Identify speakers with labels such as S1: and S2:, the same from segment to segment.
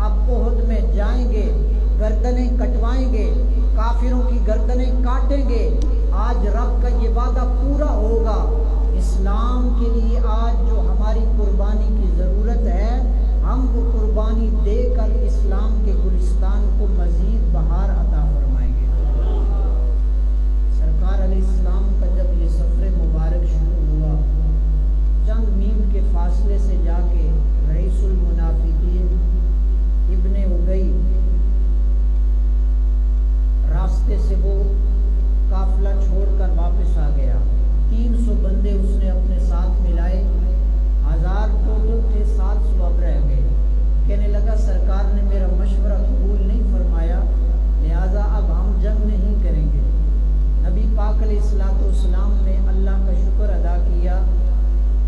S1: اب احد میں جائیں گے، گردنیں کٹوائیں گے، کافروں کی گردنیں کاٹیں گے۔ آج رب کا یہ وعدہ پورا ہوگا۔ اسلام کے لیے آج جو ہماری قربانی کی ضرورت ہے، ہم وہ قربانی دے کر اسلام کے گلستان کو مزید بہار عطا فرمائیں گے۔ سرکار علیہ السلام کا جب یہ سفر مبارک شروع ہوا، چند میل کے فاصلے سے جا کے رئیس المنافقین ابن ابی راستے سے وہ قافلہ چھوڑ کر واپس آ گیا۔ 300 بندے اس نے اپنے ساتھ ملائے، 1000 ٹوٹل تھے، 700 اب رہ گئے۔ کہنے لگا سرکار نے میرا مشورہ قبول نہیں فرمایا، لہٰذا اب ہم جنگ نہیں کریں گے۔ نبی پاک علیہ السلام نے اللہ کا شکر ادا کیا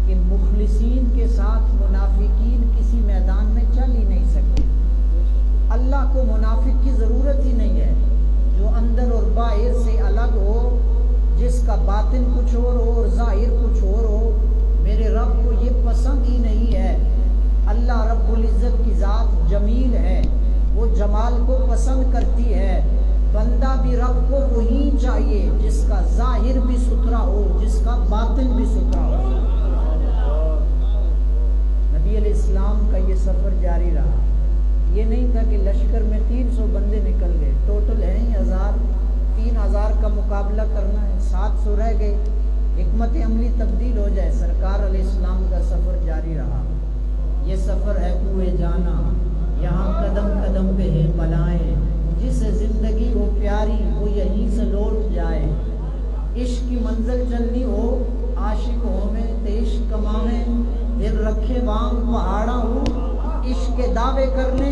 S1: کہ مخلصین کے ساتھ منافقین کسی میدان میں چل ہی نہیں سکتے۔ اللہ کو منافق کی ضرورت ہی نہیں ہے، جو اندر اور باہر سے الگ ہو، جس کا باطن کچھ اور ہو اور ظاہر کچھ اور ہو، میرے رب کو یہ پسند ہی نہیں ہے۔ اللہ رب العزت کی ذات جمیل ہے، وہ جمال کو پسند کرتی ہے۔ بندہ بھی رب کو وہی چاہیے جس کا ظاہر بھی ستھرا ہو، جس کا باطن بھی ستھرا ہو۔ نبی علیہ السلام کا یہ سفر جاری رہا۔ یہ نہیں تھا کہ لشکر میں 300 بندے نکل گئے، ٹوٹل ہیں ہی 1000، 3000 کا مقابلہ کرنا ہے، 700 رہ گئے، حکمت عملی تبدیل ہو جائے۔ سرکار علیہ السلام کا سفر جاری رہا۔ یہ سفر ہے کوئے جانا، یہاں قدم قدم پہ ہے بلائیں، جسے زندگی ہو پیاری وہ یہیں سے لوٹ جائے۔ عشق کی منزل چلنی ہو، عاشق ہو میں تیش کماویں، دل رکھے وام پہاڑا ہوں، عشق کے دعوے کرنے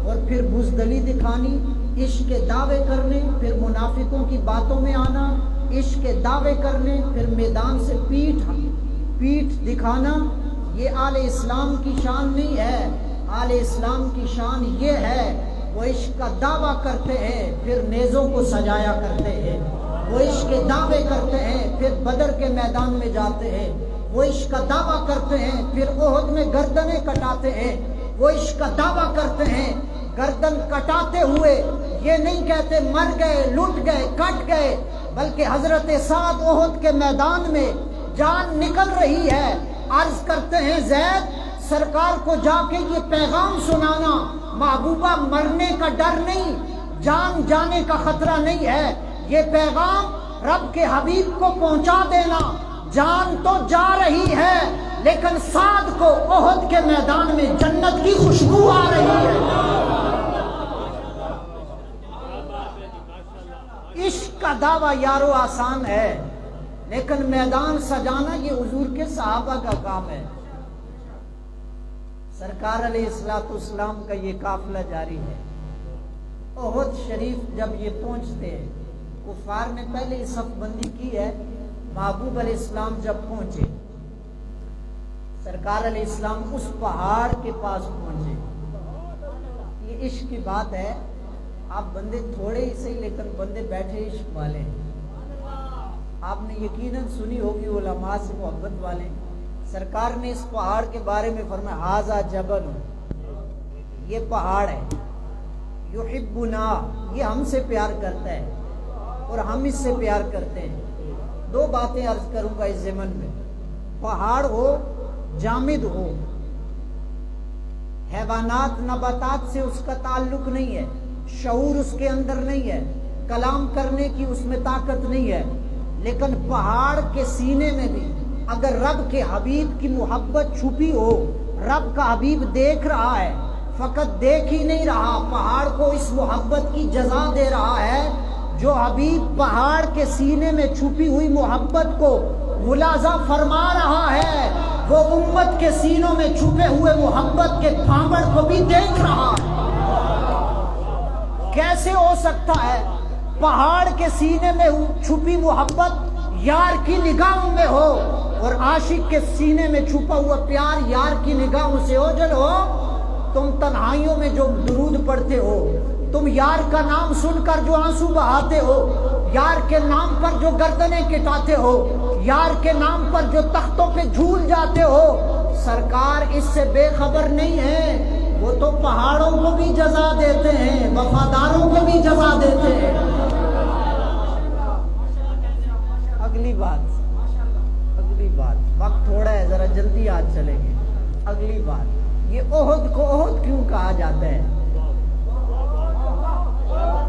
S1: اور پھر بزدلی دکھانی، عشق کے دعوے کرنے پھر منافقوں کی باتوں میں آنا، عشق کے دعوے کرنے پھر میدان سے پیٹھ دکھانا۔ یہ آل اسلام کی شان نہیں ہے۔ آل اسلام کی شان یہ ہے، وہ عشق کا دعویٰ کرتے ہیں پھر نیزوں کو سجایا کرتے ہیں، وہ عشق کے دعوے کرتے ہیں پھر بدر کے میدان میں جاتے ہیں، وہ عشق کا دعویٰ کرتے ہیں پھر احد میں گردنیں کٹاتے ہیں، وہ عشق کا دعویٰ کرتے ہیں گردن کٹاتے ہوئے یہ نہیں کہتے مر گئے، لٹ گئے، کٹ گئے، بلکہ حضرت سعد احد کے میدان میں جان نکل رہی ہے، عرض کرتے ہیں زید سرکار کو جا کے یہ پیغام سنانا، محبوبہ مرنے کا ڈر نہیں، جان جانے کا خطرہ نہیں ہے، یہ پیغام رب کے حبیب کو پہنچا دینا۔ جان تو جا رہی ہے لیکن سعد کو احد کے میدان میں جنت کی خوشبو آ رہی ہے۔ عشق کا دعویٰ یارو آسان ہے، لیکن میدان سجانا یہ حضور کے صحابہ کا کام ہے۔ سرکار علیہ السلام کا یہ قافلہ جاری ہے۔ احد شریف جب یہ پہنچتے ہیں، کفار نے پہلے ہی صف بندی کی ہے، محبوب علیہ السلام جب پہنچے، سرکار علیہ السلام اس پہاڑ کے پاس پہنچے۔ یہ عشق کی بات ہے، آپ بندے تھوڑے ہی صحیح لیکن بندے بیٹھے عشق والے ہیں۔ آپ نے یقیناً سنی ہوگی علماء سے محبت والے، سرکار نے اس پہاڑ کے بارے میں فرمایا ھذا جبل، یہ پہاڑ ہے، یحبنا، یہ ہم سے پیار کرتا ہے اور ہم اس سے پیار کرتے ہیں۔ دو باتیں عرض کروں گا اس ضمن میں، پہاڑ ہو جامد ہو، حیوانات نباتات سے اس کا تعلق نہیں ہے، شعور اس کے اندر نہیں ہے، کلام کرنے کی اس میں طاقت نہیں ہے، لیکن پہاڑ کے سینے میں بھی اگر رب کے حبیب کی محبت چھپی ہو، رب کا حبیب دیکھ رہا ہے، فقط دیکھ ہی نہیں رہا، پہاڑ کو اس محبت کی جزا دے رہا ہے۔ جو حبیب پہاڑ کے سینے میں چھپی ہوئی محبت کو ملاحظہ فرما رہا ہے، وہ امت کے سینوں میں چھپے ہوئے محبت کے بھانگڑ کو بھی دیکھ رہا ہے۔ کیسے ہو سکتا ہے پہاڑ کے سینے میں چھپی محبت یار کی نگاہوں میں ہو اور عاشق کے سینے میں چھپا ہوا پیار یار کی نگاہوں سے اوجھل ہو؟ تم تنہائیوں میں جو درود پڑھتے ہو، تم یار کا نام سن کر جو آنسو بہاتے ہو، یار کے نام پر جو گردنیں کٹاتے ہو، یار کے نام پر جو تختوں پہ جھول جاتے ہو، سرکار اس سے بے خبر نہیں ہے۔ وہ تو پہاڑوں کو بھی جزا دیتے ہیں، وفاداروں کو بھی جزا دیتے ہیں۔ اگلی بات، وقت تھوڑا ہے، ذرا جلدی آج چلیں گے۔ اگلی بات، یہ احد کو احد کیوں کہا جاتا ہے؟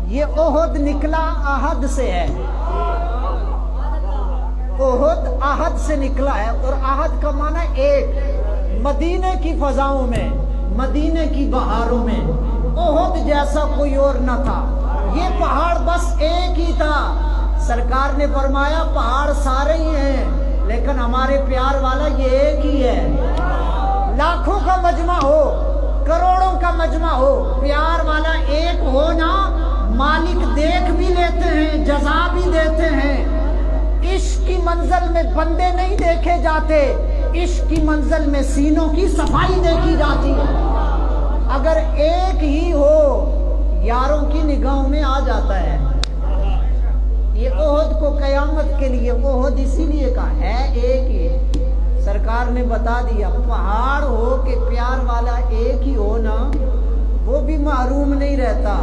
S1: یہ احد نکلا احد سے ہے، احد احد سے نکلا ہے، اور احد کا معنی ایک۔ مدینے کی فضاؤں میں، مدینے کی بہاروں میں احد جیسا کوئی اور نہ تھا، یہ پہاڑ بس ایک ہی تھا۔ سرکار نے فرمایا پہاڑ سارے ہی ہیں لیکن ہمارے پیار والا یہ ایک ہی ہے۔ لاکھوں کا مجمع ہو، کروڑوں کا مجمع ہو، پیار والا ایک ہو نا، مالک دیکھ بھی لیتے ہیں، جزا بھی دیتے ہیں۔ عشق کی منزل میں بندے نہیں دیکھے جاتے، عشق کی منزل میں سینوں کی صفائی دیکھی جاتی ہے۔ اگر ایک ہی ہو یاروں کی نگاہوں میں آ جاتا ہے۔ یہ احد کو قیامت کے لیے احد اسی لیے کہا ہے ایک ہی۔ سرکار نے بتا دیا پہاڑ ہو کہ پیار والا ایک ہی ہو نا، وہ بھی محروم نہیں رہتا۔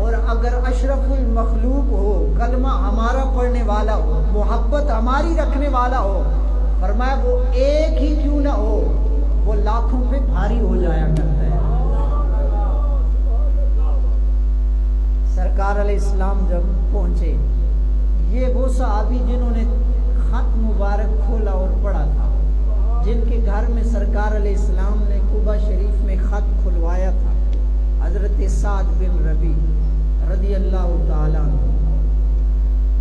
S1: اور اگر اشرف المخلوق ہو، کلمہ ہمارا پڑھنے والا ہو، محبت ہماری رکھنے والا ہو، فرمایا وہ ایک ہی کیوں نہ ہو، وہ لاکھوں پہ بھاری ہو جایا کرتا ہے۔ سرکار علیہ السلام جب پہنچے، یہ وہ صحابی جنہوں نے خط مبارک کھولا اور پڑھا تھا، جن کے گھر میں سرکار علیہ السلام نے قبا شریف میں خط کھلوایا تھا، حضرت سعد بن ربی رضی اللہ تعالیٰ عنہ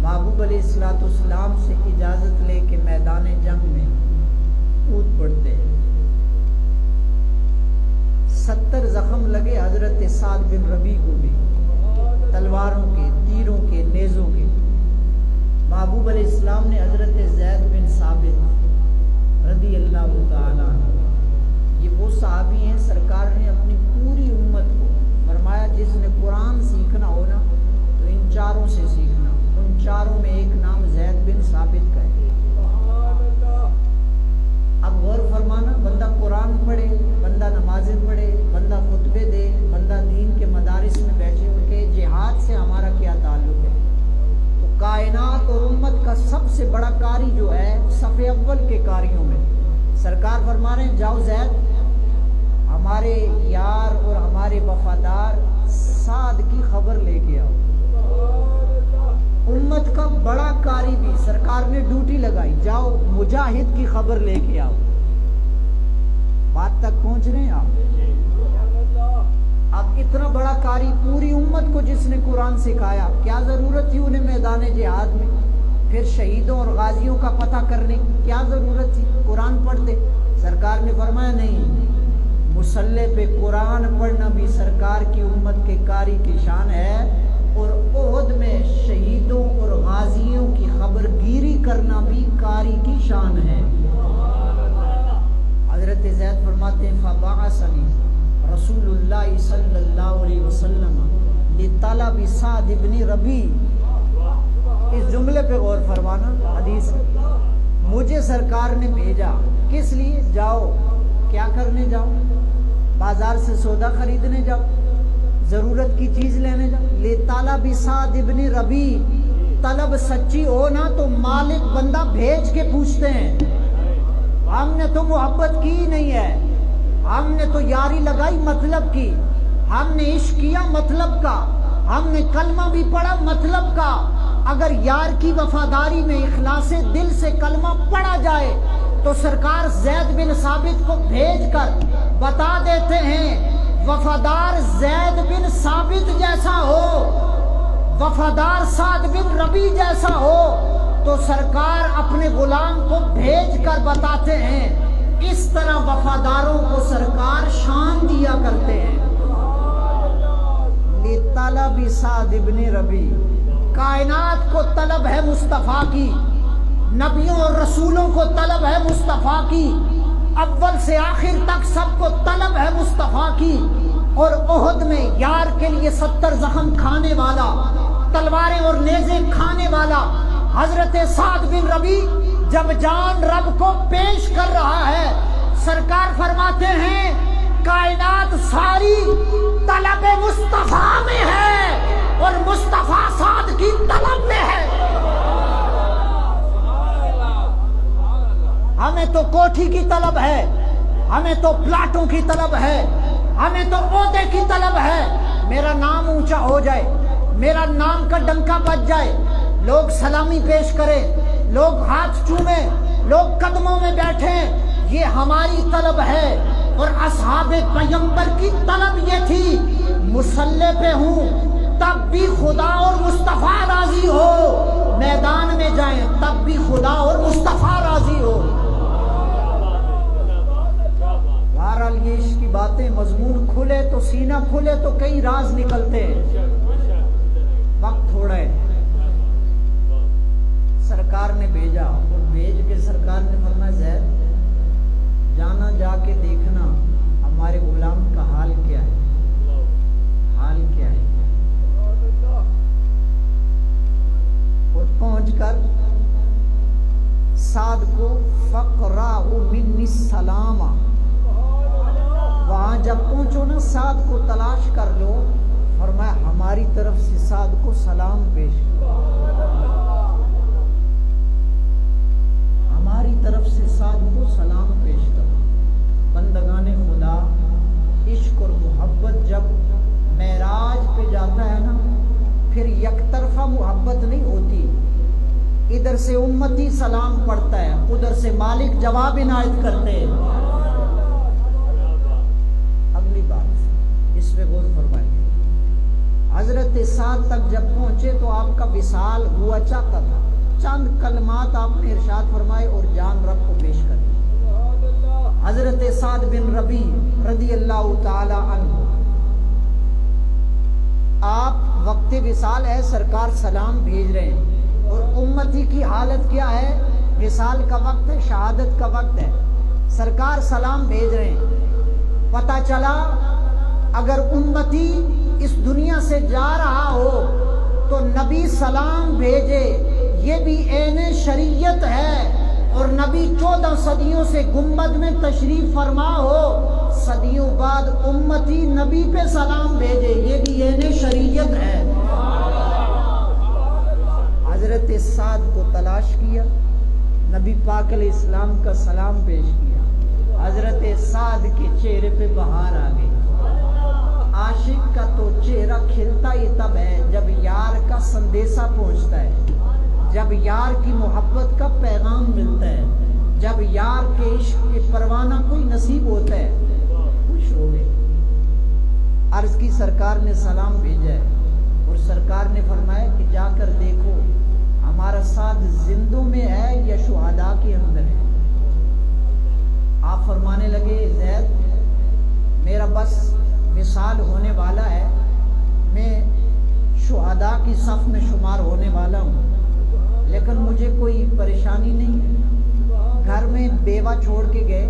S1: محبوب علیہ السلام سے اجازت لے کے میدان جنگ میں کود پڑتے ہیں۔ 70 زخم لگے حضرت سعد بن ربی کو بھی، تلواروں کے، تیروں کے، نیزوں کے۔ محبوب علیہ السلام نے حضرت زید بن ثابت رضی اللہ تعالیٰ عنہ، یہ وہ صحابی ہیں، سرکار نے اپنی پوری امت کو فرمایا جس نے قرآن سیکھنا ہو نا تو ان چاروں سے سیکھنا۔ ان چاروں میں ایک نام زید بن ثابت کا ہے۔ اب غور فرمانا، بندہ قرآن پڑھے، بندہ نمازیں پڑھے، بندہ خطبے دے، بندہ دین کے مدارس میں بیٹھے ہو کہ جہاد سے ہمارا کیا تعلق ہے؟ تو کائنات اور امت کا سب سے بڑا قاری جو ہے صف اول کے قاریوں میں، سرکار فرما رہے ہیں جاؤ زید، ہمارے یار اور ہمارے وفادار سعد کی خبر لے کے آؤ۔ امت کا بڑا قاری بھی سرکار نے ڈیوٹی لگائی، جاؤ مجاہد کی خبر لے کے آؤ۔ بات تک پہنچ رہے ہیں آپ؟ اب اتنا بڑا قاری پوری امت کو جس نے قرآن سکھایا، کیا ضرورت تھی انہیں میدان جہاد میں پھر شہیدوں اور غازیوں کا پتہ کرنے کی؟ کیا ضرورت تھی؟ قرآن پڑھتے۔ سرکار نے فرمایا نہیں، مصلی پہ قرآن پڑھنا بھی سرکار کی امت کے قاری کی شان ہے، اور احد میں شہیدوں اور غازیوں کی خبر گیری کرنا بھی قاری کی شان ہے۔ حضرت زید فرماتے ہیں فبعثنی رسول اللہ صلی اللہ علیہ وسلم لطلب سعد بن ربی۔ اس جملے پہ غور فرمانا، حدیث مجھے سرکار نے بھیجا کس لیے؟ جاؤ، کیا کرنے جاؤ؟ بازار سے سودا خریدنے جاؤ، ضرورت کی چیز لینے جاؤ۔ لطلب سعد بن ربی، طلب سچی ہو نا تو مالک بندہ بھیج کے پوچھتے ہیں۔ ہم نے تو محبت کی نہیں ہے، ہم نے تو یاری لگائی مطلب کی، ہم نے عشق کیا مطلب کا، ہم نے کلمہ بھی پڑھا مطلب کا۔ اگر یار کی وفاداری میں اخلاص دل سے کلمہ پڑھا جائے تو سرکار زید بن ثابت کو بھیج کر بتا دیتے ہیں وفادار زید بن ثابت جیسا ہو، وفادار سعد بن ربی جیسا ہو تو سرکار اپنے غلام کو بھیج کر بتاتے ہیں۔ اس طرح وفاداروں کو سرکار شان دیا کرتے ہیں۔ لطلب سعد بن ربی، کائنات کو طلب ہے مصطفیٰ کی، نبیوں اور رسولوں کو طلب ہے مصطفیٰ کی، اول سے آخر تک سب کو طلب ہے مصطفیٰ کی۔ اور احد میں یار کے لیے 70 زخم کھانے والا، تلواریں اور نیزے کھانے والا حضرت سعد بن ربی جب جان رب کو پیش کر رہا ہے، سرکار فرماتے ہیں کائنات ساری طلب مصطفیٰ میں ہے اور مصطفیٰ سعد کی طلب میں ہے۔ ہمیں تو کوٹھی کی طلب ہے، ہمیں تو پلاٹوں کی طلب ہے، ہمیں تو عہدے کی طلب ہے۔ میرا نام اونچا ہو جائے، میرا نام کا ڈنکا بج جائے، لوگ سلامی پیش کریں، لوگ ہاتھ چومیں، لوگ قدموں میں بیٹھیں، یہ ہماری طلب ہے۔ اور اصحاب پیغمبر کی طلب یہ تھی، مصلی پہ ہوں تب بھی خدا اور مصطفیٰ راضی ہو، میدان میں جائیں تب بھی خدا اور مصطفیٰ راضی ہو۔ بہرحال یہ عشق کی باتیں، مضمون کھلے تو سینہ کھلے تو کئی راز نکلتے ہیں۔ وقت تھوڑا ہے، سرکار نے بھیجا اور بھیج کے سرکار نے فرمایا زید جانا، جا کے دیکھنا ہمارے غلام کا حال کیا ہے، حال کیا ہے۔ اور پہنچ کر سعد کو فقرہ منی السلام، وہاں جب پہنچو نا سعد کو تلاش کر لو، فرمایا ہماری طرف سے سعد کو سلام پیش کرو، ہماری طرف سے سعد کو سلام پیش کرو۔ بندگان خدا، عشق اور محبت جب معراج پہ جاتا ہے نا، پھر یک طرفہ محبت نہیں ہوتی، ادھر سے امتی سلام پڑھتا ہے، ادھر سے مالک جواب عنایت کرتے ہیں۔ اگلی بات اس پہ غور فرمائیے، حضرت سعد تک جب پہنچے تو آپ کا وصال ہوا چاہتا تھا، چند کلمات آپ نے ارشاد فرمائے اور جان رب کو پیش کر دی۔ حضرت سعد بن ربیع رضی اللہ تعالی عنہ، آپ وقت وصال ہے، سرکار سلام بھیج رہے ہیں، اور امتی کی حالت کیا ہے، وصال کا وقت ہے، شہادت کا وقت ہے، سرکار سلام بھیج رہے ہیں۔ پتہ چلا اگر امتی اس دنیا سے جا رہا ہو تو نبی سلام بھیجے، یہ بھی عین شریعت ہے، اور نبی 14 صدیوں سے گنبد میں تشریف فرما ہو، صدیوں بعد امتی نبی پہ سلام بھیجے، یہ بھی عین شریعت ہے۔ حضرت سعد کو تلاش کیا، نبی پاک علیہ السلام کا سلام پیش کیا، حضرت سعد کے چہرے پہ بہار آ گئی۔ عاشق کا تو چہرہ کھلتا ہی تب ہے جب یار کا سندیسہ پہنچتا ہے، جب یار کی محبت کا پیغام ملتا ہے، جب یار کے عشق کے پروانہ کوئی نصیب ہوتا ہے، خوش ہو گئے۔ عرض کی سرکار نے سلام بھیجا ہے، اور سرکار نے فرمایا کہ جا کر دیکھو ہمارا سعد زندوں میں ہے یا شہداء کے اندر ہے۔ آپ فرمانے لگے زید میرا بس وصال ہونے والا ہے، میں شہداء کی صف میں شمار ہونے والا ہوں، لیکن مجھے کوئی پریشانی نہیں ہے۔ گھر میں بیوہ چھوڑ کے گئے،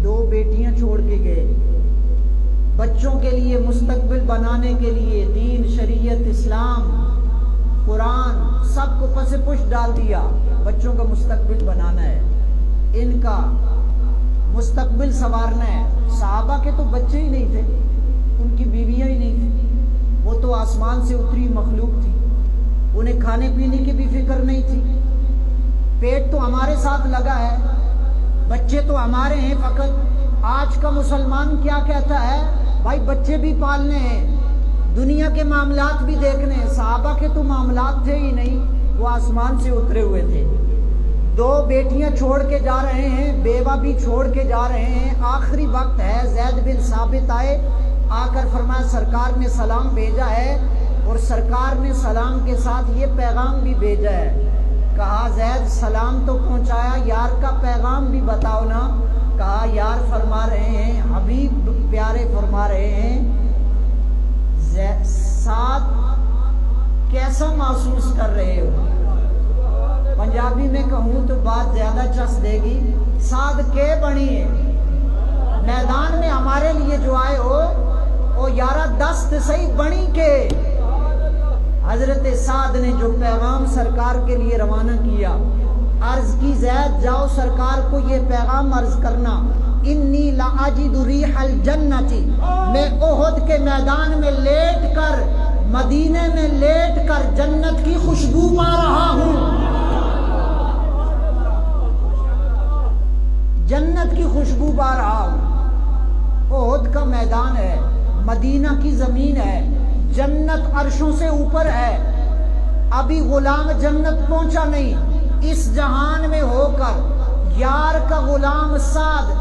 S1: 2 بیٹیاں چھوڑ کے گئے، بچوں کے لیے مستقبل بنانے کے لیے دین، شریعت، اسلام، قرآن سب کو پس پش ڈال دیا، بچوں کا مستقبل بنانا ہے، ان کا مستقبل سنوارنا ہے۔ صحابہ کے تو بچے ہی نہیں تھے، ان کی بیویاں ہی نہیں تھیں، وہ تو آسمان سے اتری مخلوق تھی، انہیں کھانے پینے کی بھی فکر نہیں تھی، پیٹ تو ہمارے ساتھ لگا ہے، بچے تو ہمارے ہیں فقط۔ آج کا مسلمان کیا کہتا ہے، بھائی بچے بھی پالنے ہیں، دنیا کے معاملات بھی دیکھنے ہیں، صحابہ کے تو معاملات تھے ہی نہیں، وہ آسمان سے اترے ہوئے تھے۔ 2 بیٹیاں چھوڑ کے جا رہے ہیں، بیوہ بھی چھوڑ کے جا رہے ہیں، آخری وقت ہے، زید بن ثابت آئے، آ کر فرمایا سرکار نے سلام بھیجا ہے، اور سرکار نے سلام کے ساتھ یہ پیغام بھی بھیجا ہے۔ کہا زید سلام تو پہنچایا، یار کا پیغام بھی بتاؤ نا۔ کہا یار فرما رہے ہیں، حبیب پیارے فرما رہے ہیں، سعد کیسا محسوس کر رہے ہو؟ پنجابی میں کہوں تو بات زیادہ چس دے گی، سعد کے بنی ہے، میدان میں ہمارے لیے جو آئے ہو، او یارہ دست صحیح بنی کے۔ حضرت سعد نے جو پیغام سرکار کے لیے روانہ کیا، عرض کی زید جاؤ سرکار کو یہ پیغام عرض کرنا، انی لاجد ریح الجنتی، میں احد کے میدان میں لیٹ کر، مدینے میں لیٹ کر جنت کی خوشبو پا رہا ہوں، جنت کی خوشبو پا رہا ہوں۔ احد کا میدان ہے، مدینہ کی زمین ہے، جنت عرشوں سے اوپر ہے، ابھی غلام جنت پہنچا نہیں، اس جہان میں ہو کر یار کا غلام سعد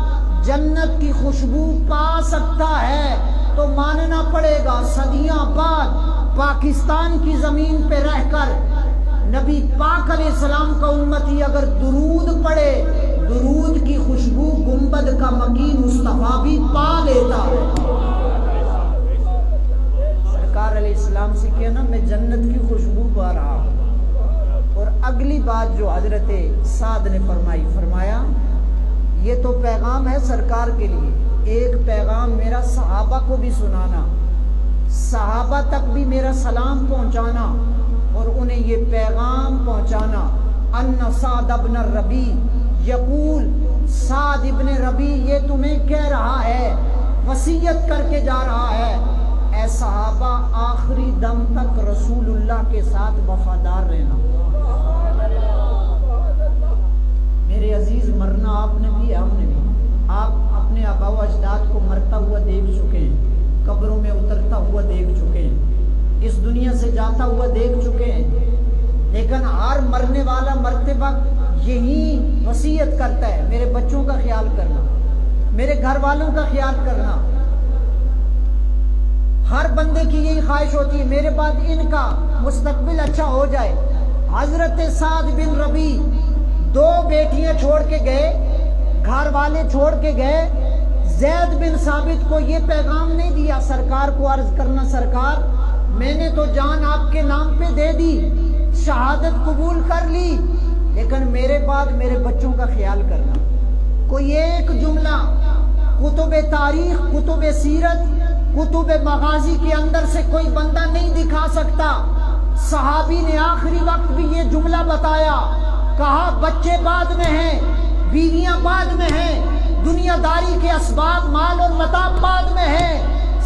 S1: جنت کی خوشبو پا سکتا ہے تو ماننا پڑے گا صدیاں بعد پاکستان کی زمین پہ رہ کر نبی پاک علیہ السلام کا امتی اگر درود پڑے، درود کی خوشبو گنبد کا مکین مصطفیٰ بھی پا لیتا ہے۔ سرکار علیہ السلام سے کہنا میں جنت کی خوشبو پا رہا ہوں۔ اور اگلی بات جو حضرت سعد نے فرمایا یہ تو پیغام ہے سرکار کے لیے، ایک پیغام میرا صحابہ کو بھی سنانا، صحابہ تک بھی میرا سلام پہنچانا اور انہیں یہ پیغام پہنچانا، ان سعد ابن ربیع یقول، سعد ابن ربیع یہ تمہیں کہہ رہا ہے، وصیت کر کے جا رہا ہے، اے صحابہ آخری دم تک رسول اللہ کے ساتھ وفادار رہنا۔ میرے عزیز، مرنا آپ نے بھی ہم نے بھی، آپ اپنے آباء و اجداد کو مرتا ہوا دیکھ چکے ہیں، قبروں میں اترتا ہوا دیکھ چکے ہیں، اس دنیا سے جاتا ہوا دیکھ چکے ہیں، لیکن ہر مرنے والا مرتے وقت یہی وصیت کرتا ہے میرے بچوں کا خیال کرنا، میرے گھر والوں کا خیال کرنا۔ ہر بندے کی یہی خواہش ہوتی ہے میرے بعد ان کا مستقبل اچھا ہو جائے۔ حضرت سعد بن ربیع 2 بیٹیاں چھوڑ کے گئے، گھر والے چھوڑ کے گئے، زید بن ثابت کو یہ پیغام نہیں دیا سرکار کو عرض کرنا سرکار میں نے تو جان آپ کے نام پہ دے دی، شہادت قبول کر لی، لیکن میرے بعد میرے بچوں کا خیال کرنا۔ کوئی ایک جملہ کتب تاریخ، کتب سیرت، کتب مغازی کے اندر سے کوئی بندہ نہیں دکھا سکتا۔ صحابی نے آخری وقت بھی یہ جملہ بتایا، کہا بچے بعد میں ہیں، بیویاں بعد میں ہیں، دنیا داری کے اسباب مال اور متاع بعد میں ہیں،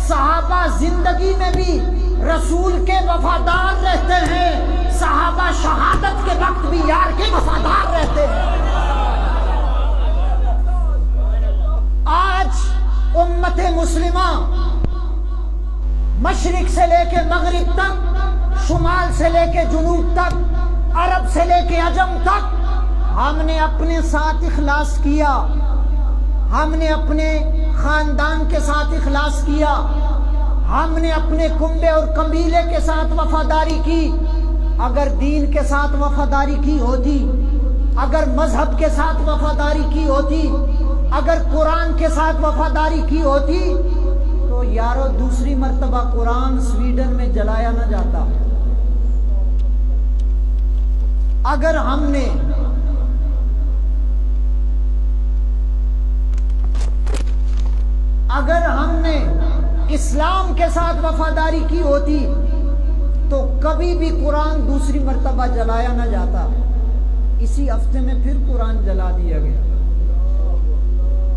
S1: صحابہ زندگی میں بھی رسول کے وفادار رہتے ہیں، صحابہ شہادت کے وقت بھی یار کے وفادار رہتے ہیں۔ آج امت مسلمہ مشرق سے لے کے مغرب تک، شمال سے لے کے جنوب تک، عرب سے لے کے عجم تک، ہم نے اپنے ساتھ اخلاص کیا، ہم نے اپنے خاندان کے ساتھ اخلاص کیا، ہم نے اپنے کنبے اور قبیلے کے ساتھ وفاداری کی۔ اگر دین کے ساتھ وفاداری کی ہوتی، اگر مذہب کے ساتھ وفاداری کی ہوتی، اگر قرآن کے ساتھ وفاداری کی ہوتی تو یارو دوسری مرتبہ قرآن سویڈن میں جلایا نہ جاتا۔ اگر ہم نے اسلام کے ساتھ وفاداری کی ہوتی تو کبھی بھی قرآن دوسری مرتبہ جلایا نہ جاتا۔ اسی ہفتے میں پھر قرآن جلا دیا گیا،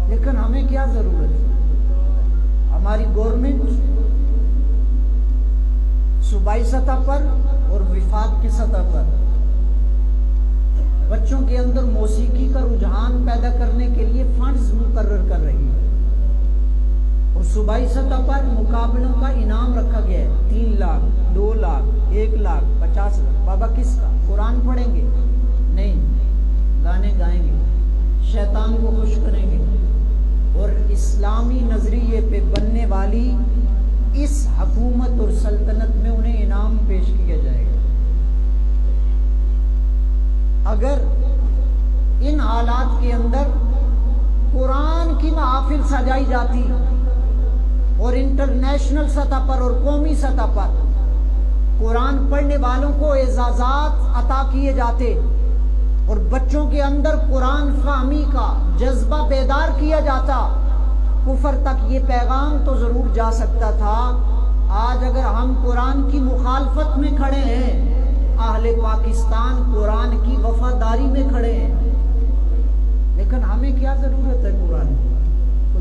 S1: لیکن ہمیں کیا ضرورت ہے؟ ہماری گورنمنٹ صوبائی سطح پر اور وفاق کی سطح پر بچوں کے اندر موسیقی کا رجحان پیدا کرنے کے لیے فنڈز مقرر کر رہی ہے، اور صوبائی سطح پر مقابلوں کا انعام رکھا گیا ہے، 3 لاکھ 2 لاکھ 1 لاکھ 50 لاکھ۔ بابا کس کا؟ قرآن پڑھیں گے؟ نہیں، گانے گائیں گے، شیطان کو خوش کریں گے، اور اسلامی نظریے پہ بننے والی اس حکومت اور سلطنت میں انہیں انعام پیش کیا جائے گا۔ اگر ان حالات کے اندر قرآن کی محافل سجائی جاتی اور انٹرنیشنل سطح پر اور قومی سطح پر قرآن پڑھنے والوں کو اعزازات عطا کیے جاتے اور بچوں کے اندر قرآن فہمی کا جذبہ بیدار کیا جاتا، کفر تک یہ پیغام تو ضرور جا سکتا تھا۔ آج اگر ہم قرآن کی مخالفت میں کھڑے ہیں، اہل پاکستان قرآن کی وفاداری میں کھڑے ہیں، لیکن ہمیں کیا ضرورت ہے قرآن کی؟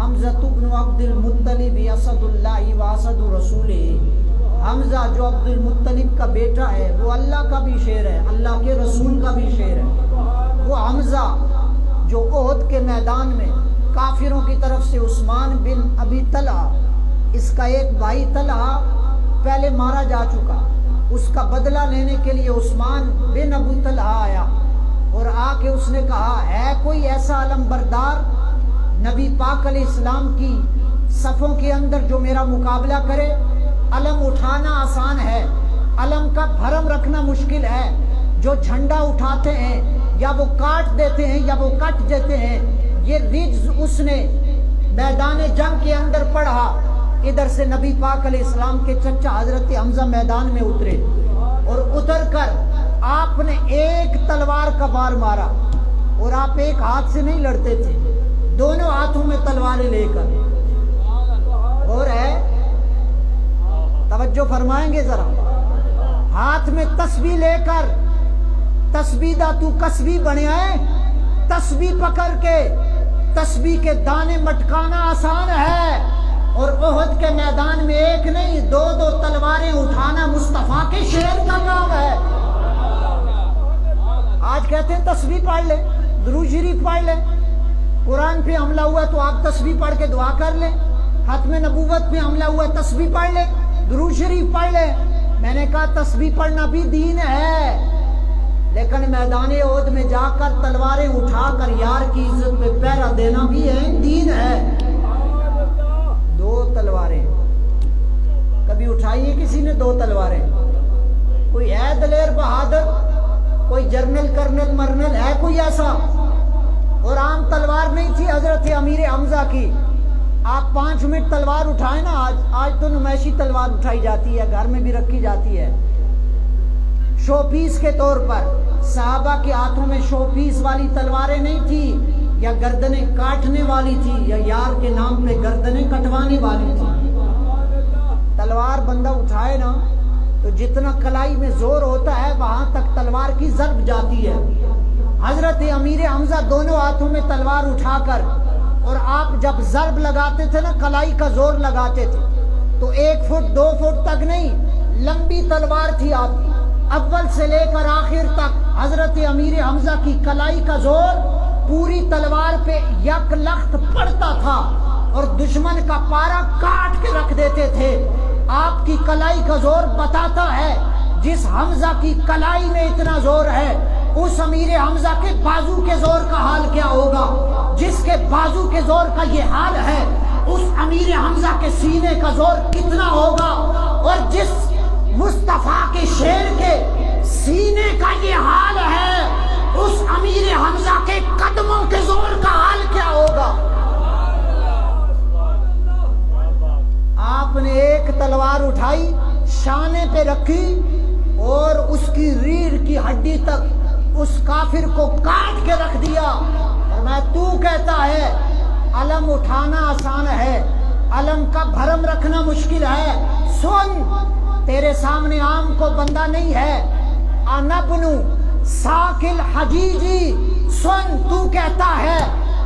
S1: حمزہ بن عبد المطلب اسد اللہ و اسد رسولہ، حمزہ جو عبد المطلب کا بیٹا ہے وہ اللہ کا بھی شیر ہے، اللہ کے رسول کا بھی شیر ہے۔ وہ حمزہ جو احد کے میدان میں کافروں کی طرف سے عثمان بن ابی طلحہ، اس کا ایک بھائی طلحہ پہلے مارا جا چکا، اس کا بدلہ لینے کے لیے عثمان بن ابو طلحہ آیا اور آ کے اس نے کہا ہے کوئی ایسا علم بردار نبی پاک علیہ السلام کی صفوں کے اندر جو میرا مقابلہ کرے؟ علم اٹھانا آسان ہے، علم کا بھرم رکھنا مشکل ہے۔ جو جھنڈا اٹھاتے ہیں یا وہ کاٹ دیتے ہیں یا وہ کٹ دیتے ہیں، یہ رجز اس نے میدان جنگ کے اندر پڑھا۔ ادھر سے نبی پاک علیہ السلام کے چچا حضرت حمزہ میدان میں اترے اور اتر کر آپ نے ایک تلوار کا بار مارا، اور آپ ایک ہاتھ سے نہیں لڑتے تھے، دونوں ہاتھوں میں تلواریں لے کر، اور ہے توجہ فرمائیں گے ذرا، ہاتھ میں تسبیح لے کر، تسبیح دا تو کسبی بنیا ہے، تسبیح پکڑ کے تسبیح کے دانے مٹکانا آسان ہے، اور احد کے میدان میں ایک نہیں دو دو تلواریں اٹھانا مصطفیٰ کے شیر کا کام ہے۔ آج کہتے ہیں تسبیح پڑھ لے، درود شریف پڑھ لے، قرآن پہ حملہ ہوا تو آپ تسبیح پڑھ کے دعا کر لیں، ختم نبوت پہ حملہ ہوا تسبیح پڑھ لے، درود شریف پڑھ لے۔ میں نے کہا تسبیح پڑھنا بھی دین ہے، لیکن میدان احد میں جا کر تلواریں اٹھا کر یار کی عزت میں پہرا دینا بھی ہے، دین ہے۔ دو تلواریں کبھی اٹھائی ہے کسی نے؟ دو تلواریں؟ کوئی ہے دلیر بہادر؟ کوئی جرنل کرنل مرنل ہے کوئی ایسا؟ اور عام تلوار نہیں تھی حضرت امیر حمزہ کی۔ آپ 5 منٹ تلوار اٹھائیں نا، آج تو نمائشی تلوار اٹھائی جاتی ہے، گھر میں بھی رکھی جاتی ہے شو پیس کے طور پر۔ صحابہ کے ہاتھوں میں شو پیس والی تلواریں نہیں تھی، یا گردنیں کاٹنے والی تھی، یا یار کے نام پہ گردنیں کٹوانے والی تھی۔ تلوار بندہ اٹھائے نا تو جتنا کلائی میں زور ہوتا ہے وہاں تک تلوار کی ضرب جاتی ہے۔ حضرت امیر حمزہ دونوں ہاتھوں میں تلوار اٹھا کر، اور آپ جب ضرب لگاتے تھے نا، کلائی کا زور لگاتے تھے تو 1 فٹ 2 فٹ تک نہیں، لمبی تلوار تھی آپ کی، اول سے لے کر آخر تک حضرت امیر حمزہ کی کلائی کا زور پوری تلوار پہ یک لخت پڑتا تھا، اور دشمن کا پارا کاٹ کے رکھ دیتے تھے۔ آپ کی کلائی کا زور بتاتا ہے جس حمزہ کی کلائی میں اتنا زور ہے، اس امیر حمزہ کے بازو کے زور کا حال کیا ہوگا؟ جس کے بازو کے زور کا یہ حال ہے، اس امیر حمزہ کے سینے کا زور کتنا ہوگا؟ اور جس مصطفیٰ کے شیر کے سینے کا یہ حال ہے، اس امیر حمزہ کے قدموں کے زور کا حال کیا ہوگا؟ آپ نے ایک تلوار اٹھائی، شانے پہ رکھی، اور اس کی ریڑھ کی ہڈی تک اس کافر کو کاٹ کے رکھ دیا۔ اور میں تو کہتا ہے علم اٹھانا آسان ہے، علم کا بھرم رکھنا مشکل ہے۔ سن، تیرے سامنے عام کو بندہ نہیں ہے، انا بنو ساکل حجیجی، سن تو کہتا ہے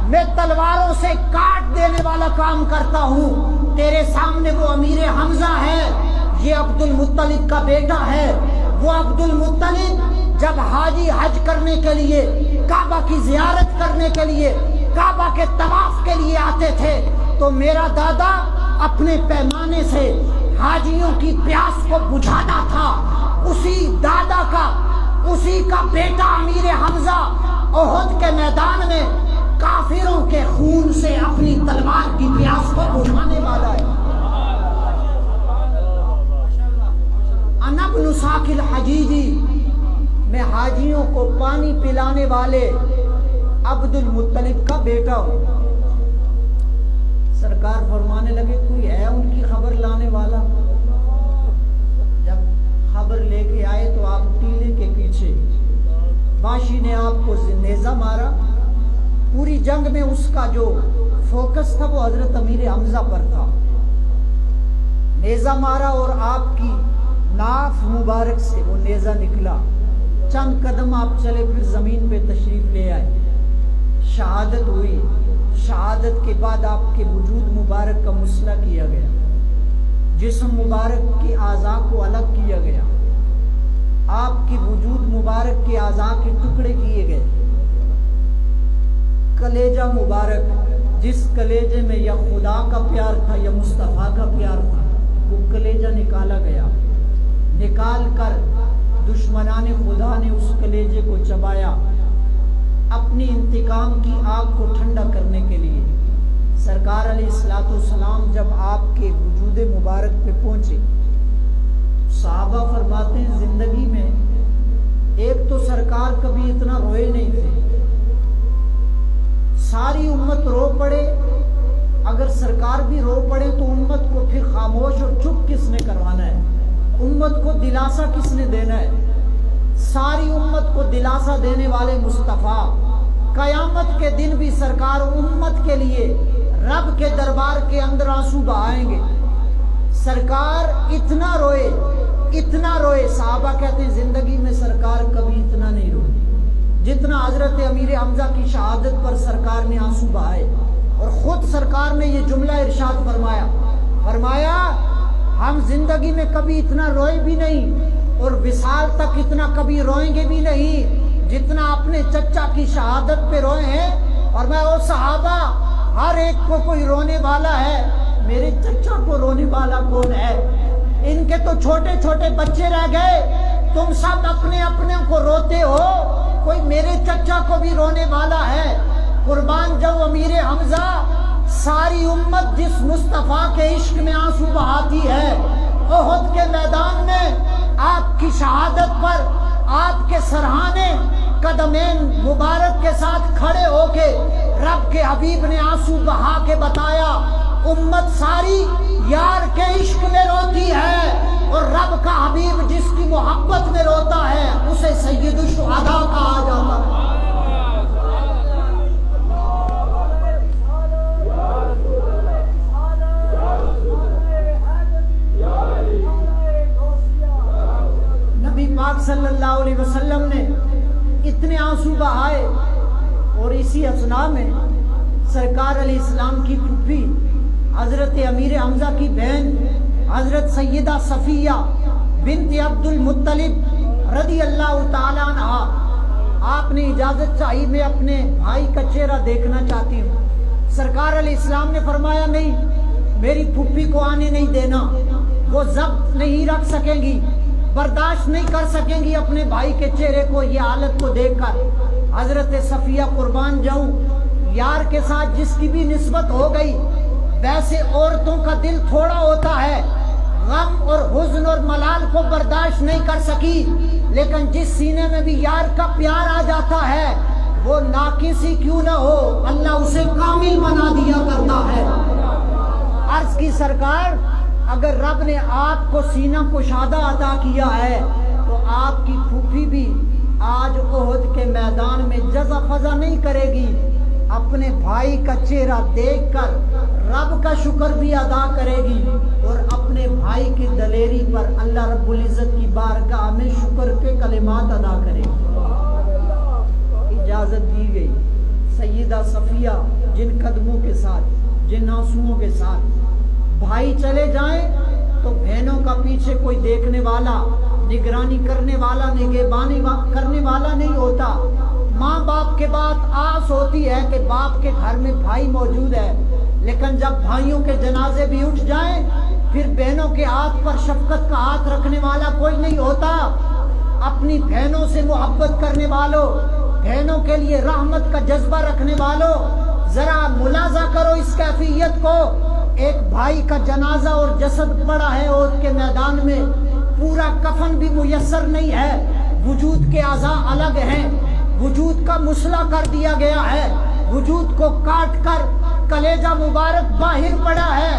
S1: میں تلواروں سے کاٹ دینے والا کام کرتا ہوں، تیرے سامنے وہ امیر حمزہ ہے، یہ عبد المطلب کا بیٹا ہے۔ وہ عبد المطلب جب حاجی حج کرنے کے لیے، کعبہ کی زیارت کرنے کے لیے، کعبہ کے طواف کے لیے آتے تھے تو میرا دادا اپنے پیمانے سے حاجیوں کی پیاس کو بجھاتا تھا۔ اسی دادا کا، اسی کا بیٹا امیر حمزہ احد کے میدان میں کافروں کے خون سے اپنی تلوار کی پیاس کو بجھانے والا ہے۔ انا ابن ساکل حجیجی، میں حاجیوں کو پانی پلانے والے عبد المطلب کا بیٹا ہوں۔ سرکار فرمانے لگے کوئی ہے ان کی خبر لانے والا؟ جب خبر لے کے آئے تو آپ ٹیلے کے پیچھے، باشی نے آپ کو نیزہ مارا۔ پوری جنگ میں اس کا جو فوکس تھا وہ حضرت امیر حمزہ پر تھا۔ نیزہ مارا اور آپ کی ناف مبارک سے وہ نیزہ نکلا۔ چند قدم آپ چلے، پھر زمین پہ تشریف لے آئے، شہادت ہوئی۔ شہادت کے بعد آپ کے وجود مبارک کا مسئلہ کیا گیا، جسم مبارک کے اعضاء کو الگ کیا گیا، آپ کی وجود مبارک کے اعضاء کے ٹکڑے کیے گئے، کلیجہ مبارک جس کلیجے میں یا خدا کا پیار تھا یا مصطفیٰ کا پیار تھا، وہ کلیجہ نکالا گیا، نکال کر دشمنان خدا نے اس کلیجے کو چبایا اپنی انتقام کی آگ کو ٹھنڈا کرنے کے لیے۔ سرکار علیہ الصلوۃ والسلام جب آپ کے وجود مبارک پہ پہنچے، صحابہ فرماتے ہیں زندگی میں ایک تو سرکار کبھی اتنا روئے نہیں تھے، ساری امت رو پڑے، اگر سرکار بھی رو پڑے تو امت کو پھر خاموش اور چپ کس نے کروانا ہے؟ امت کو دلاسا کس نے دینا ہے؟ ساری امت کو دلاسا دینے والے مصطفیٰ قیامت کے دن بھی سرکار امت کے لیے رب کے دربار کے اندر آنسو بہائیں گے۔ سرکار اتنا روئے، صحابہ کہتے ہیں زندگی میں سرکار کبھی اتنا نہیں روئے جتنا حضرت امیر حمزہ کی شہادت پر سرکار نے آنسو بہائے۔ اور خود سرکار نے یہ جملہ ارشاد فرمایا ہم زندگی میں کبھی اتنا روئے بھی نہیں اور وصال تک اتنا کبھی روئیں گے بھی نہیں جتنا اپنے چچا کی شہادت پہ روئے ہیں۔ اور میں او صحابہ، ہر ایک کو کوئی رونے والا ہے، میرے چچا کو رونے والا کون ہے؟ ان کے تو چھوٹے چھوٹے بچے رہ گئے، تم سب اپنے اپنے کو روتے ہو، کوئی میرے چچا کو بھی رونے والا ہے۔ قربان جاؤ امیر حمزہ، ساری امت جس مصطفیٰ کے عشق میں آنسو بہاتی ہے، احد کے میدان میں آپ کی شہادت پر آپ کے سرہانے قدمین مبارک کے ساتھ کھڑے ہو کے رب کے حبیب نے آنسو بہا کے بتایا امت ساری یار کے عشق میں روتی ہے، اور رب کا حبیب جس کی محبت میں روتا ہے اسے سید الشہداء کہا جاتا ہے۔ نبی پاک صلی اللہ علیہ وسلم نے اتنے آنسو بہائے، اور اسی اثناء میں سرکار علیہ السلام کی پھوپھی حضرت امیر حمزہ کی بہن حضرت سیدہ صفیہ بنت عبد المطلب رضی اللہ تعالیٰ عنہ، آپ نے اجازت چاہی میں اپنے بھائی کا چہرہ دیکھنا چاہتی ہوں۔ سرکار علیہ السلام نے فرمایا نہیں، میری پھوپھی کو آنے نہیں دینا، وہ ضبط نہیں رکھ سکیں گی، برداشت نہیں کر سکیں گی اپنے بھائی کے چہرے کو، یہ حالت کو دیکھ کر۔ حضرت صفیہ قربان جاؤں، یار کے ساتھ جس کی بھی نسبت ہو گئی، ویسے عورتوں کا دل تھوڑا ہوتا ہے، غم اور حزن اور ملال کو برداشت نہیں کر سکی، لیکن جس سینے میں بھی یار کا پیار آ جاتا ہے وہ ناقص ہی کیوں نہ ہو اللہ اسے کامل بنا دیا کرتا ہے۔ عرض کی سرکار، اگر رب نے آپ کو سینہ کشادہ عطا کیا ہے تو آپ کی پھوپھی بھی آج احد کے میدان میں جزا فضا نہیں کرے گی، اپنے بھائی کا چہرہ دیکھ کر رب کا شکر بھی ادا کرے گی، اور اپنے بھائی کی دلیری پر اللہ رب العزت کی بارگاہ میں شکر کے کلمات ادا کرے گی۔ اجازت دی گئی، سیدہ صفیہ جن قدموں کے ساتھ، جن آنسوؤں کے ساتھ بھائی چلے جائیں تو بہنوں کا پیچھے کوئی دیکھنے والا، نگرانی کرنے والا، نگہبانی کرنے والا نہیں ہوتا۔ ماں باپ کے بعد آس ہوتی ہے کہ باپ کے گھر میں بھائی موجود ہے، لیکن جب بھائیوں کے جنازے بھی اٹھ جائیں پھر بہنوں کے ہاتھ پر شفقت کا ہاتھ رکھنے والا کوئی نہیں ہوتا۔ اپنی بہنوں سے محبت کرنے والوں، بہنوں کے لیے رحمت کا جذبہ رکھنے والوں، ذرا ملاحظہ کرو اس کیفیت کو۔ ایک بھائی کا جنازہ اور جسد پڑا ہے احد کے میدان میں، پورا کفن بھی میسر نہیں ہے، وجود کے اعضاء الگ ہیں، وجود کا مسئلہ کر دیا گیا ہے، وجود کو کاٹ کر کلیجہ مبارک باہر پڑا ہے،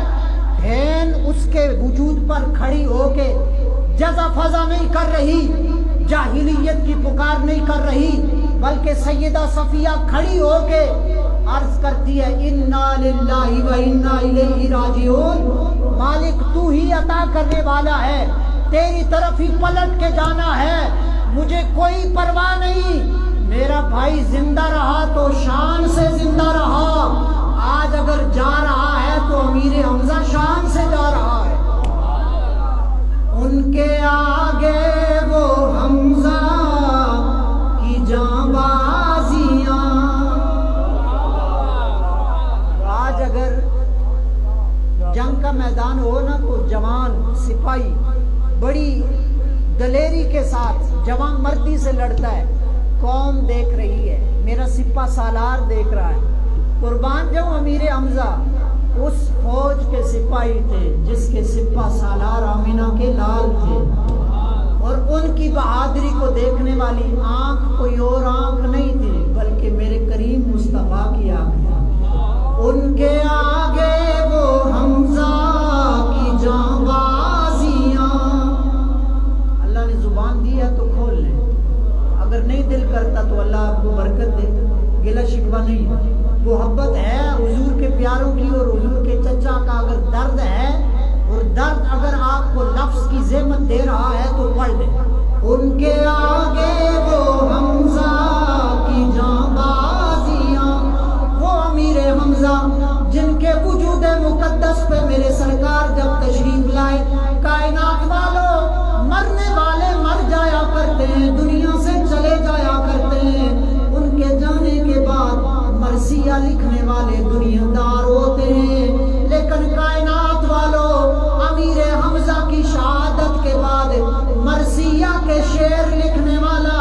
S1: بہن اس کے وجود پر کھڑی ہو کے جزا فضا نہیں کر رہی، جاہلیت کی پکار نہیں کر رہی، بلکہ سیدہ صفیہ کھڑی ہو کے عرض کرتی ہے انا للہ و انا الیہ راجعون، مالک تو ہی عطا کرنے والا ہے، تیری طرف ہی پلٹ کے جانا ہے، مجھے کوئی پرواہ نہیں، میرا بھائی زندہ رہا تو شان سے زندہ رہا، اگر جا رہا ہے تو امیر حمزہ شان سے جا رہا ہے. ان کے آگے وہ حمزہ کی جانبازیاں. آج اگر جنگ کا میدان ہو نا تو جوان سپاہی بڑی دلیری کے ساتھ جوان مردی سے لڑتا ہے. قوم دیکھ رہی ہے, میرا سپہ سالار دیکھ رہا ہے. قربان جاؤں امیر حمزہ اس فوج کے سپاہی تھے جس کے سپہ سالار آمینہ کے لال تھے, اور ان کی بہادری کو دیکھنے والی آنکھ کوئی اور آنکھ نہیں تھی بلکہ میرے کریم مصطفیٰ کی آنکھ تھی. ان کے آگے وہ حمزہ کی جانبازیاں. اللہ نے زبان دی ہے تو کھول لیں, اگر نہیں دل کرتا تو اللہ آپ کو برکت دے. گلہ شکوہ نہیں ہے, محبت ہے حضور کے پیاروں کی اور حضور کے چچا کا. اگر درد ہے اور درد اگر آپ کو لفظ کی زحمت دے رہا ہے تو پڑھ دیں. ان کے آگے وہ حمزہ کی جانبازیاں. وہ امیر حمزہ جن کے وجود مقدس پہ میرے سرکار جب تشریف لائے, کائنات والوں مرنے والے مر جایا کرتے ہیں, دنیا سے چلے جایا کرتے ہیں. ان کے جانے کے بعد مرثیہ لکھنے والے دنیا دار ہوتے ہیں, لیکن کائنات والوں امیر حمزہ کی شہادت کے بعد مرثیہ کے شعر لکھنے والا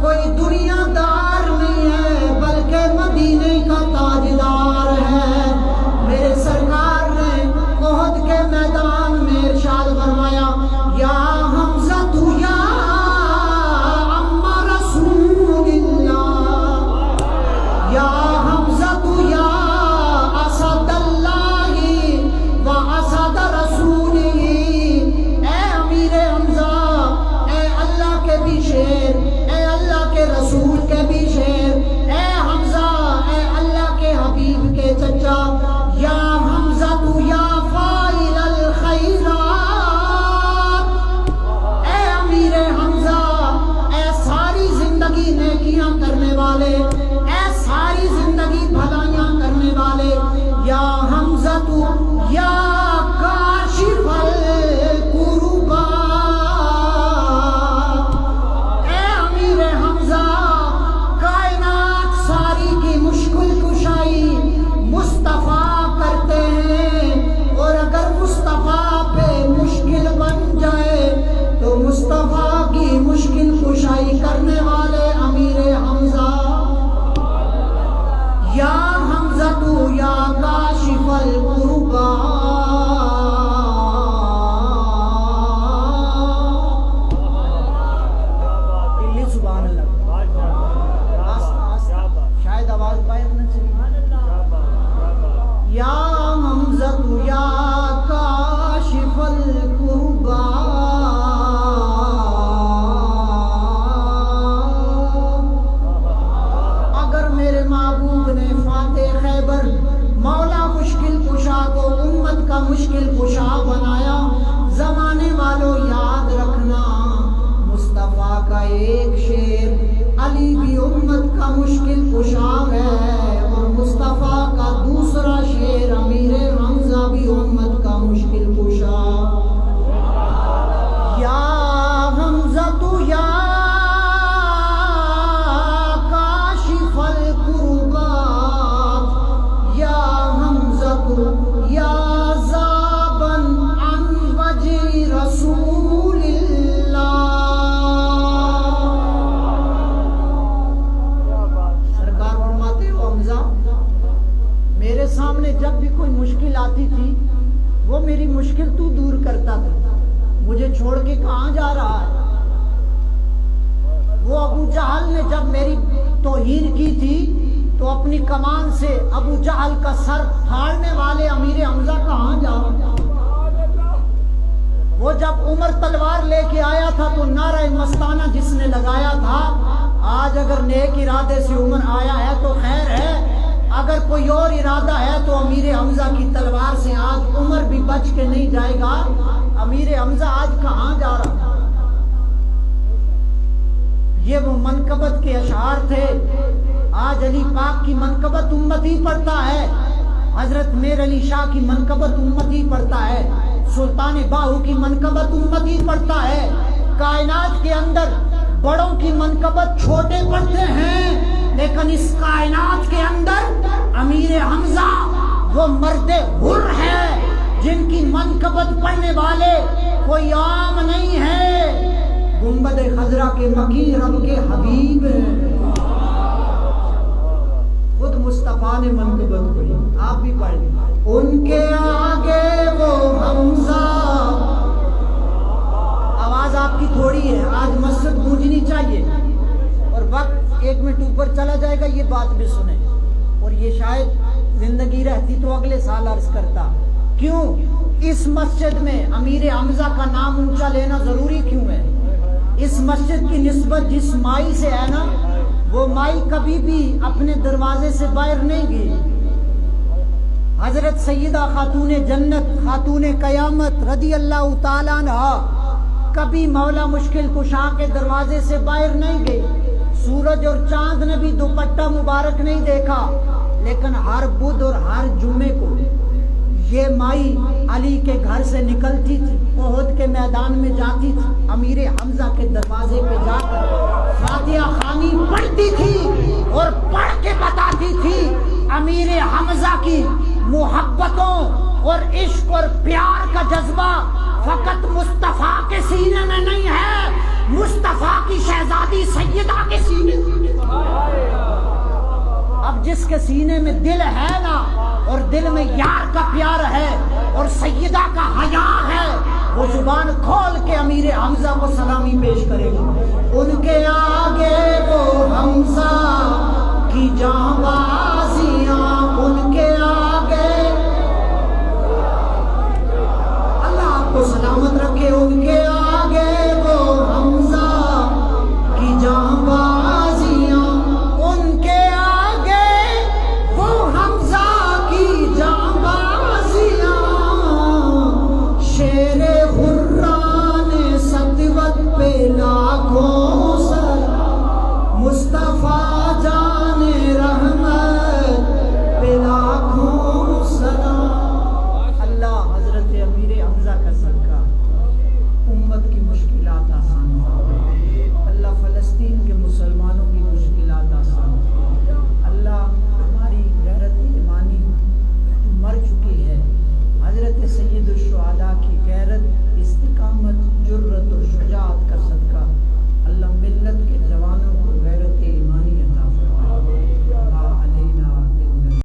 S1: کوئی دنیا دار نہیں ہے بلکہ مدینے کا تاجدار ہے. میرے سرکار نے احد کے میدان میں ارشاد فرمایا, یا حمزہ تو یا اما رسول اللہ, یا حمزہ تو یا اسد اللہ و اسد رسولہ. اے امیر حمزہ, اے اللہ کے بھی شیر, اے اللہ کے رسول کے بھی شیر, اے حمزہ اے اللہ کے حبیب کے چچا. یا حمزہ تو یا فاعل الخیرات, اے امیر حمزہ, اے ساری زندگی نیکیاں کرنے والے, اے ساری زندگی بھلائیاں کرنے والے. یا حمزہ تو یا کاشف الکربات, اے امیر حمزہ کائنات ساری کی مشکل کشائی مصطفیٰ کرتے ہیں, اور اگر مصطفیٰ پہ مشکل بن جائے تو مصطفیٰ کی مشکل کشائی کرنے والے امیر حمزہ. یا حمزہ تو یا کاشف الکربات. سبحان اللہ, شاید آواز باہر نہ چلی. یا حمزہ تو یا کاشف الکربات, اگر میرے محبوب نے فاتح خیبر مولا مشکل کشا کو امت کا مشکل کشا بنایا, زمانے والوں یاد رکھنا مصطفیٰ کا ایک شعر, علی بھی امت کا مشکل کشا ہے, اور مصطفیٰ کا دوسرا شعر امیر حمزہ بھی امت کا مشکل کشا. یا حمزہ تو یا کاشف الکربات, یا حمزہ تو یا ذابن عن وجہ رسول اللہ. سرکار فرماتے ہو حمزہ, میرے سامنے جب بھی کوئی مشکل آتی تھی وہ میری مشکل تو دور کرتا تھا, مجھے چھوڑ کے کہاں جا رہا ہے. وہ ابو جہل نے جب میری توہین کی تھی تو اپنی کمان سے ابو جہل کا سر پھاڑنے والے امیر حمزہ کہاں جا رہا. وہ جب عمر تلوار لے کے آیا تھا تو نعرہ مستانہ جس نے لگایا تھا, آج اگر نیک ارادے سے عمر آیا ہے تو خیر ہے, اگر کوئی اور ارادہ ہے تو امیر حمزہ کی تلوار سے آج عمر بھی بچ کے نہیں جائے گا. امیر حمزہ آج کہاں جا رہا. یہ وہ منقبت کے اشعار تھے. آج علی پاک کی منقبت امت ہی پڑھتا ہے. حضرت میر علی شاہ کی منقبت امت ہی پڑھتا ہے، سلطان باہو کی منقبت امت ہی پڑھتا ہے۔ کائنات کے اندر بڑوں کی منقبت چھوٹے پڑھتے ہیں، لیکن اس کائنات کے اندر امیر حمزہ وہ مرد حر ہے جن کی منقبت پڑھنے والے کوئی عام نہیں ہے۔ گنبد خضرا کے مکی رب کے حبیب ہیں، خود مصطفیٰ نے منقبت پڑھی، آپ بھی پڑھ لیں۔ ان کے آگے وہ حمزہ، آواز آپ کی تھوڑی ہے، آج مسجد گونجنی چاہیے، اور وقت 1 منٹ اوپر چلا جائے گا، یہ بات بھی سنیں، اور یہ شاید زندگی رہتی تو اگلے سال عرض کرتا۔ کیوں اس مسجد میں امیر حمزہ کا نام اونچا لینا ضروری کیوں ہے؟ اس مسجد کی نسبت جس مائی سے ہے نا، وہ مائی کبھی بھی اپنے دروازے سے باہر نہیں گئی۔ حضرت سیدہ خاتون جنت، خاتون قیامت رضی اللہ تعالیٰ عنہ کبھی مولا مشکل کشا کے دروازے سے باہر نہیں گئی۔ سورج اور چاند نے بھی دوپٹہ مبارک نہیں دیکھا، لیکن ہر بدھ اور ہر جمعے کو یہ مائی علی کے گھر سے نکلتی تھی، احد کے میدان میں جاتی تھی، امیر حمزہ کے دروازے پہ جا کر فاتحہ خوانی پڑھتی تھی اور پڑھ کے بتاتی تھی امیر حمزہ کی محبتوں اور عشق اور پیار کا جذبہ فقط مصطفیٰ کے سینے میں نہیں ہے، مصطفیٰ کی شہزادی سیدہ کے سینے میں۔ اب جس کے سینے میں دل ہے نا، اور دل میں یار کا پیار ہے اور سیدہ کا حیا ہے، وہ زبان کھول کے امیر حمزہ کو سلامی پیش کرے گا۔ ان کے